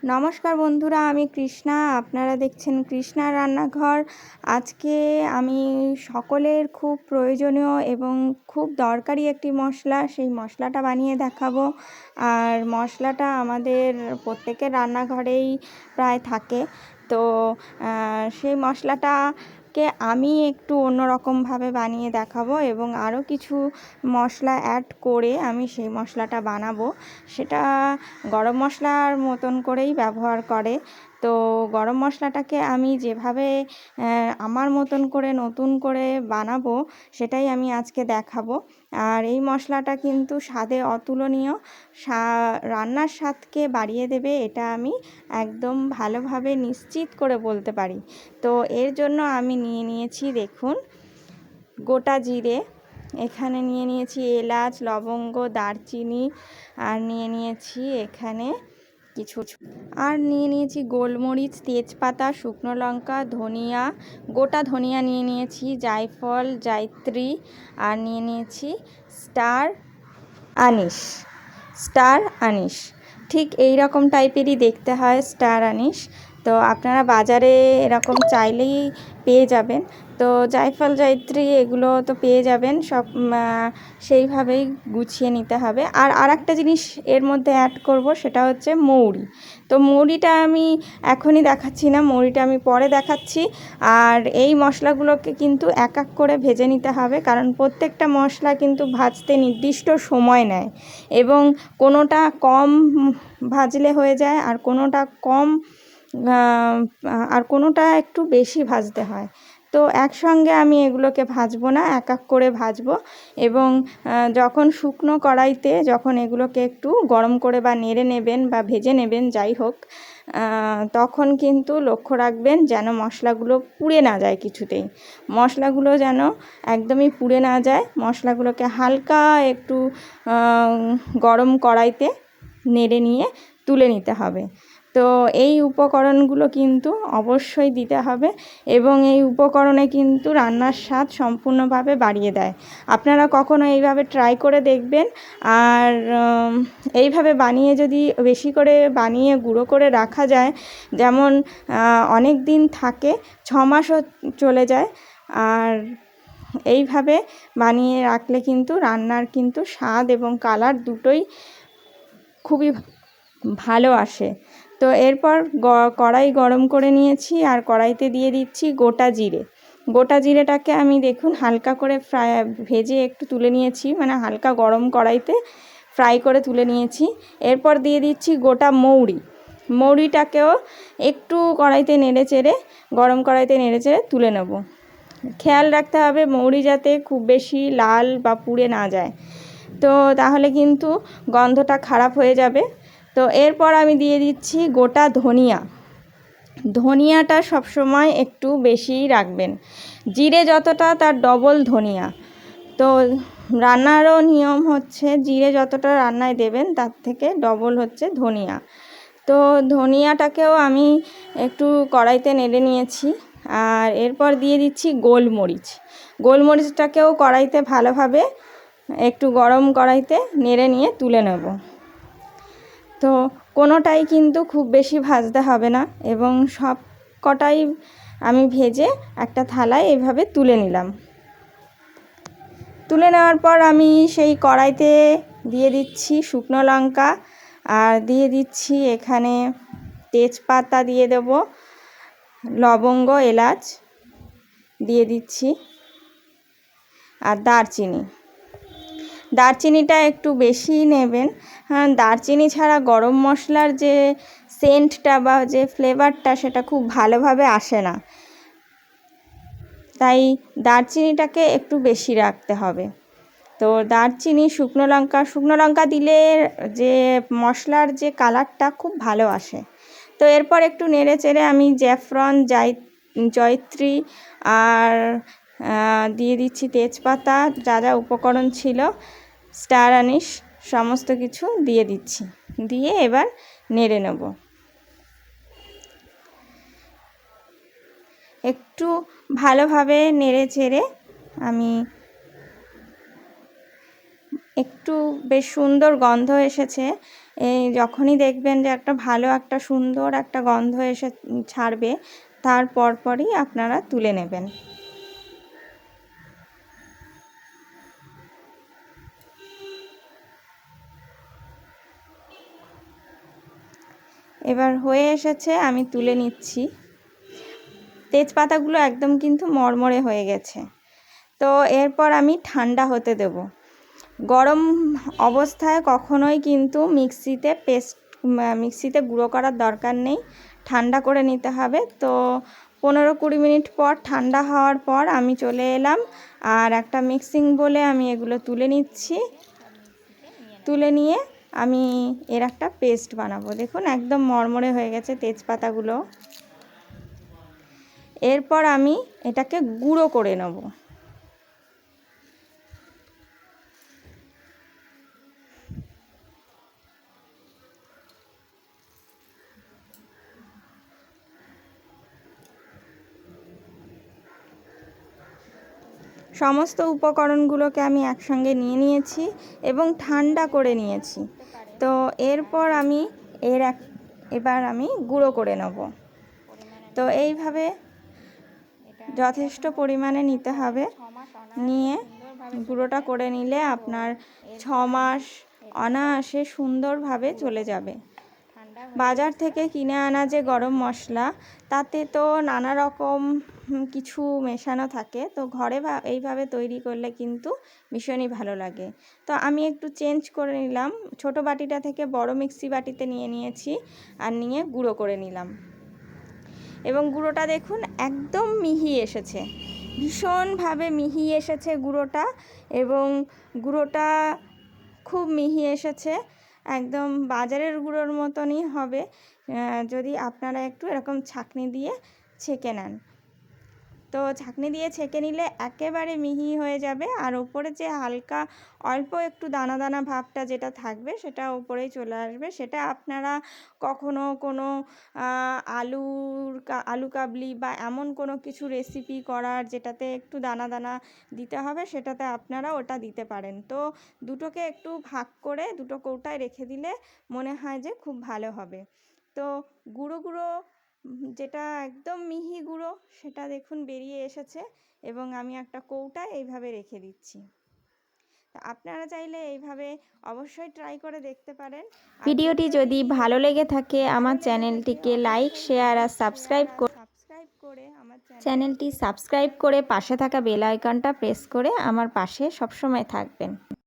নমস্কার বন্ধুরা, আমি কৃষ্ণা। আপনারা দেখছেন কৃষ্ণার রান্নাঘর। আজকে আমি সকলের খুব প্রয়োজনীয় এবং খুব দরকারি একটি মশলা, সেই মশলাটা বানিয়ে দেখাবো। আর মশলাটা আমাদের প্রত্যেকের রান্নাঘরেই প্রায় থাকে। তো সেই মশলাটাকে আমি একটু অন্যরকমভাবে বানিয়ে দেখাবো এবং আরও কিছু মশলা অ্যাড করে আমি সেই মশলাটা বানাবো। সেটা গরম মশলার মতন করেই ব্যবহার করে। তো গরম মশলাটাকে আমি যেভাবে আমার মতন করে নতুন করে বানাবো সেটাই আমি আজকে দেখাবো। আর এই মশলাটা কিন্তু স্বাদে অতুলনীয়, রান্নার স্বাদকে বাড়িয়ে দেবে, এটা আমি একদম ভালোভাবে নিশ্চিত করে বলতে পারি। তো এর জন্য আমি নিয়েছি দেখুন গোটা জিরে, এখানে নিয়েছি এলাচ, লবঙ্গ, দারচিনি, আর নিয়েছি এখানে নিয়েছি গোলমরিচ, তেজপাতা, শুকনো লঙ্কা, ধনিয়া, গোটা ধনিয়া নিয়েছি, জায়ফল, জায়ত্রী, আর নিয়েছি স্টার আনিশ। ঠিক এই রকম টাইপেরই দেখতে হয় স্টার আনিশ। তো আপনারা বাজারে এরকম চাইলেই পেয়ে যাবেন। তো জায়ফল, জায়ত্রী এগুলো তো পেয়ে যাবেন, সব সেইভাবেই গুছিয়ে নিতে হবে। আর আরেকটা জিনিস এর মধ্যে অ্যাড করব, সেটা হচ্ছে মৌরি। তো মৌরিটা আমি এখনই দেখাচ্ছি না, মৌরিটা আমি পরে দেখাচ্ছি। আর এই মশলাগুলোকে কিন্তু এক এক করে ভেজে নিতে হবে, কারণ প্রত্যেকটা মশলা কিন্তু ভাজতে নির্দিষ্ট সময় নেয় এবং কোনোটা কম ভাজলে হয়ে যায় আর কোনোটা একটু বেশি ভাজতে হয়। তো একসঙ্গে আমি এগুলোকে ভাজবো না, এক এক করে ভাজবো। এবং যখন শুকনো কড়াইতে যখন এগুলোকে একটু গরম করে বা নেড়ে নেবেন বা ভেজে নেবেন, যাই হোক, তখন কিন্তু লক্ষ্য রাখবেন যেন মশলাগুলো পুড়ে না যায় কিছুতেই। মশলাগুলো যেন একদমই পুড়ে না যায়। মশলাগুলোকে হালকা একটু গরম কড়াইতে নেড়ে নিয়ে তুলে নিতে হবে। তো এই উপকরণগুলো কিন্তু অবশ্যই দিতে হবে এবং এই উপকরণে কিন্তু রান্নার স্বাদ সম্পূর্ণভাবে বাড়িয়ে দেয়। আপনারা কখনো এইভাবে ট্রাই করে দেখবেন। আর এইভাবে বানিয়ে যদি বেশি করে বানিয়ে গুঁড়ো করে রাখা যায়, যেমন অনেক দিন থাকে, 6 মাসও চলে যায়। আর এইভাবে বানিয়ে রাখলে কিন্তু রান্নার কিন্তু স্বাদ এবং কালার দুটোই খুবই ভালো আসে। তো এরপর কড়াই গরম করে নিয়েছি আর কড়াইতে দিয়ে দিচ্ছি গোটা জিরেটাকে আমি দেখুন হালকা করে ভেজে একটু তুলে নিয়েছি, মানে হালকা গরম কড়াইতে ফ্রাই করে তুলে নিয়েছি। এরপর দিয়ে দিচ্ছি গোটা মৌরিটাকেও একটু গরম কড়াইতে নেড়ে চেড়ে তুলে নেব। খেয়াল রাখতে হবে মৌরি যাতে খুব বেশি লাল বা পুড়ে না যায়, তো তাহলে কিন্তু গন্ধটা খারাপ হয়ে যাবে। তো এরপর আমি দিয়ে দিচ্ছি গোটা ধনিয়াটা সবসময় একটু বেশিই রাখবেন, জিরে যতটা তার ডবল ধনিয়া। তো রান্নারও নিয়ম হচ্ছে জিরে যতটা রান্নায় দেবেন তার থেকে ডবল হচ্ছে ধনিয়া। তো ধনিয়াটাকেও আমি একটু কড়াইতে নেড়ে নিয়েছি। আর এরপর দিয়ে দিচ্ছি গোলমরিচটাকেও কড়াইতে ভালোভাবে একটু গরম কড়াইতে নেড়ে নিয়ে তুলে নেব। তো কোনোটাই কিন্তু খুব বেশি ভাজতে হবে না এবং সব কটাই আমি ভেজে একটা থালায় এইভাবে তুলে নিলাম। তুলে নেওয়ার পর আমি সেই কড়াইতে দিয়ে দিচ্ছি শুকনো লঙ্কা, আর দিয়ে দিচ্ছি এখানে তেজপাতা, দিয়ে দেব লবঙ্গ, এলাচ দিয়ে দিচ্ছি, আর দারচিনিটা একটু বেশি নেবেন। দারচিনি ছাড়া গরম মশলার যে সেন্টটা বা যে ফ্লেভারটা সেটা খুব ভালোভাবে আসে না, তাই দারচিনিটাকে একটু বেশি রাখতে হবে। তো দারচিনি, শুকনো লঙ্কা দিলে যে মশলার যে কালারটা খুব ভালো আসে। তো এরপর একটু নেড়ে চেড়ে আমি জাফরান, জয়ত্রী আর দিয়ে দিচ্ছি তেজপাতা, যা উপকরণ ছিল, স্টার আনিশ, সমস্ত কিছু দিয়ে দিচ্ছি। দিয়ে এবার নেড়ে নেব। একটু ভালোভাবে নেড়ে চেড়ে আমি একটু বেশ সুন্দর গন্ধ এসেছে। এই যখনই দেখবেন যে একটা ভালো একটা সুন্দর একটা গন্ধ এসে ছাড়বে, তার পরপরই আপনারা তুলে নেবেন। এবার হয়ে এসেছে, আমি তুলে নিচ্ছি। তেজপাতাগুলো একদম কিন্তু মরমরে হয়ে গেছে। তো এরপর আমি ঠান্ডা হতে দেব। গরম অবস্থায় কখনোই কিন্তু মিক্সিতে গুঁড়ো করার দরকার নেই, ঠান্ডা করে নিতে হবে। তো 15-20 মিনিট পর ঠান্ডা হওয়ার পর আমি চলে এলাম, আর একটা মিক্সিং বলে আমি এগুলো তুলে নিচ্ছি। তুলে নিয়ে আমি এর একটা পেস্ট বানাবো। দেখুন একদম মরমরে হয়ে গেছে তেজপাতাগুলো। এরপর আমি এটাকে গুঁড়ো করে নেব। সমস্ত উপকরণগুলোকে আমি একসঙ্গে নিয়ে নিয়েছি এবং ঠান্ডা করে নিয়েছি। তো এরপর আমি এবার আমি গুঁড়ো করে নেব। তো এইভাবে যথেষ্ট পরিমাণে নিতে হবে। নিয়ে গুঁড়োটা করে নিলে আপনার 6 মাস অনায়াসে সুন্দরভাবে চলে যাবে। বাজার থেকে কিনে আনা যে গরম মশলা, তাতে তো নানা রকম কিছু মেশানো থাকে। তো ঘরে এইভাবে তৈরি করলে কিন্তু ভীষণই ভালো লাগে। তো আমি একটু চেঞ্জ করে নিলাম, ছোট বাটিটা থেকে বড় মিক্সি বাটিতে নিয়ে নিয়েছি, আর নিয়ে গুঁড়ো করে নিলাম। এবং গুঁড়োটা দেখুন একদম মিহি এসেছে, ভীষণভাবে মিহি এসেছে গুঁড়োটা। এবং গুঁড়োটা খুব মিহি এসেছে, একদম বাজারের গুঁড়োর মতনই হবে যদি আপনারা একটু এরকম ছাঁকনি দিয়ে ছেঁকে নেন। তো ছাঁকনি দিয়ে ছেঁকে নিলে একেবারে মিহি হয়ে যাবে। আর ওপরে যে হালকা অল্প একটু দানা দানা ভাবটা যেটা থাকবে, সেটা ওপরেই চলে আসবে। সেটা আপনারা কখনো কোনো আলু কাবলি বা এমন কোনো কিছু রেসিপি করার যেটাতে একটু দানা দানা দিতে হবে, সেটাতে আপনারা ওটা দিতে পারেন। তো দুটোকে একটু ভাগ করে দুটো কৌটায় রেখে দিলে মনে হয় যে খুব ভালো হবে। তো গুঁড়ো যেটা একদম মিহি গুঁড়ো, সেটা দেখুন বেরিয়ে এসেছে এবং আমি একটা কৌটায় এইভাবে রেখে দিচ্ছি। আপনারা চাইলে এইভাবে অবশ্যই ট্রাই করে দেখতে পারেন। ভিডিওটি যদি ভালো লেগে থাকে আমার চ্যানেলটিকে লাইক, শেয়ার আর সাবস্ক্রাইব করে পাশে থাকা বেল আইকনটা প্রেস করে আমার পাশে সবসময় থাকবেন।